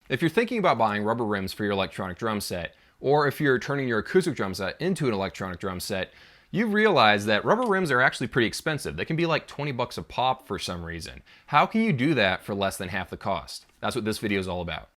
If you're thinking about buying rubber rims for your electronic drum set, or if you're turning your acoustic drum set into an electronic drum set, you realize that rubber rims are actually pretty expensive. They can be like 20 bucks a pop for some reason. How can you do that for less than half the cost? That's what this video is all about.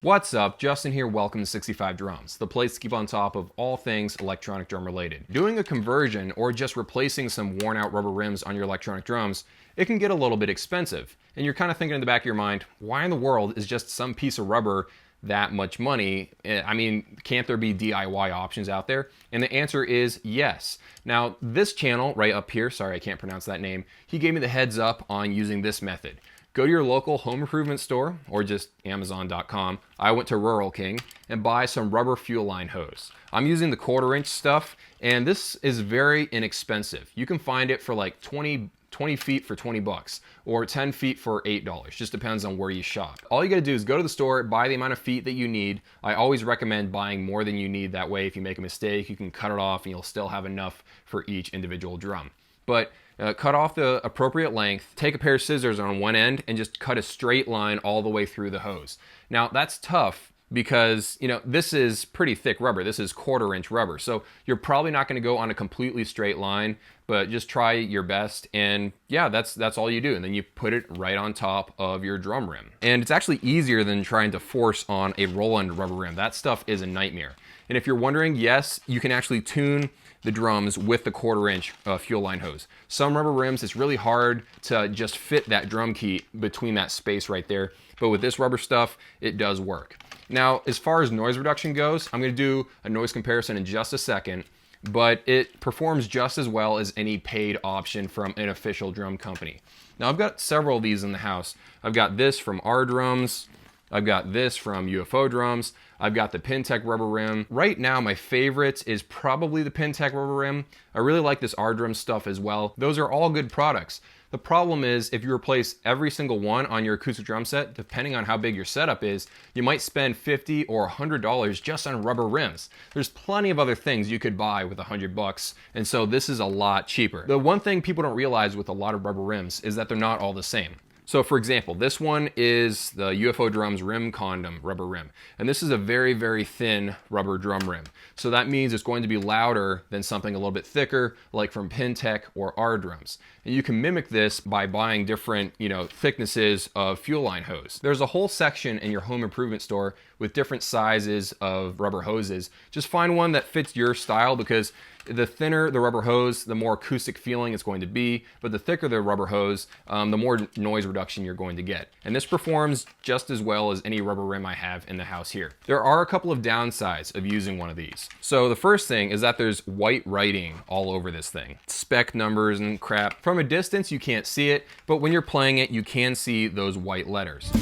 What's up? Justin here, welcome to 65 Drums, the place to keep on top of all things electronic drum related. Doing a conversion or just replacing some worn out rubber rims on your electronic drums, it can get a little bit expensive. And you're kind of thinking in the back of your mind, why in the world is just some piece of rubber that much money? I mean, can't there be DIY options out there? And the answer is yes. Now, this channel right up here, sorry I can't pronounce that name, he gave me the heads up on using this method. Go to your local home improvement store or just Amazon.com. I went to Rural King and buy some rubber fuel line hose. I'm using the 1/4 inch stuff, and this is very inexpensive. You can find it for like 20 feet for 20 bucks or 10 feet for $8. Just depends on where you shop. All you gotta do is go to the store, buy the amount of feet that you need. I always recommend buying more than you need. That way, if you make a mistake, you can cut it off and you'll still have enough for each individual drum. But cut off the appropriate length, take a pair of scissors on one end and just cut a straight line all the way through the hose. Now that's tough because, you know, this is pretty thick rubber. This is 1/4 inch rubber. So you're probably not gonna go on a completely straight line, but just try your best. And yeah, that's all you do. And then you put it right on top of your drum rim. And it's actually easier than trying to force on a roll-end rubber rim. That stuff is a nightmare. And if you're wondering, yes, you can actually tune the drums with the 1/4 inch fuel line hose. Some rubber rims, it's really hard to just fit that drum key between that space right there. But with this rubber stuff, it does work. Now, as far as noise reduction goes, I'm gonna do a noise comparison in just a second, but it performs just as well as any paid option from an official drum company. Now, I've got several of these in the house. I've got this from Edrum. I've got this from UFO drums. I've got the Pintec rubber rim. Right now, my favorite is probably the Pintec rubber rim. I really like this Edrum stuff as well. Those are all good products. The problem is if you replace every single one on your acoustic drum set, depending on how big your setup is, you might spend $50 or $100 just on rubber rims. There's plenty of other things you could buy with 100 bucks, and so this is a lot cheaper. The one thing people don't realize with a lot of rubber rims is that they're not all the same. So for example, this one is the UFO Drums Rim Condom rubber rim. And this is a very, very thin rubber drum rim. So that means it's going to be louder than something a little bit thicker, like from Pintec or Edrum. And you can mimic this by buying different, thicknesses of fuel line hose. There's a whole section in your home improvement store with different sizes of rubber hoses. Just find one that fits your style, because the thinner the rubber hose, the more acoustic feeling it's going to be, but the thicker the rubber hose, the more noise reduction you're going to get. And this performs just as well as any rubber rim I have in the house here. There are a couple of downsides of using one of these. So the first thing is that there's white writing all over this thing. Spec numbers and crap. From a distance, you can't see it, but when you're playing it, you can see those white letters.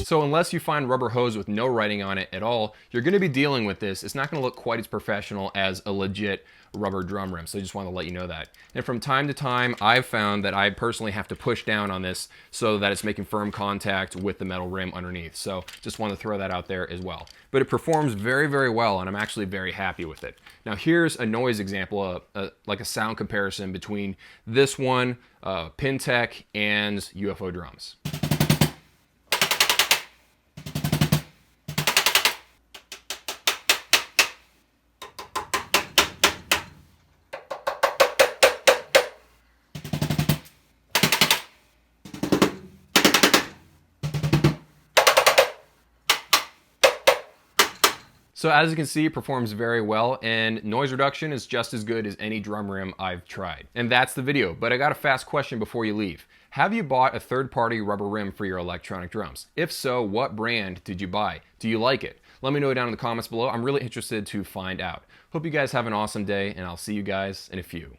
So unless you find rubber hose with no writing on it at all, you're gonna be dealing with this. It's not gonna look quite as professional as a legit rubber drum rim. So I just wanna let you know that. And from time to time, I've found that I personally have to push down on this so that it's making firm contact with the metal rim underneath. So just wanna throw that out there as well. But it performs very, very well, and I'm actually very happy with it. Now here's a noise example, like a sound comparison between this one, Pintec, and UFO drums. So as you can see, it performs very well, and noise reduction is just as good as any drum rim I've tried. And that's the video, but I got a fast question before you leave. Have you bought a third-party rubber rim for your electronic drums? If so, what brand did you buy? Do you like it? Let me know down in the comments below. I'm really interested to find out. Hope you guys have an awesome day, and I'll see you guys in a few.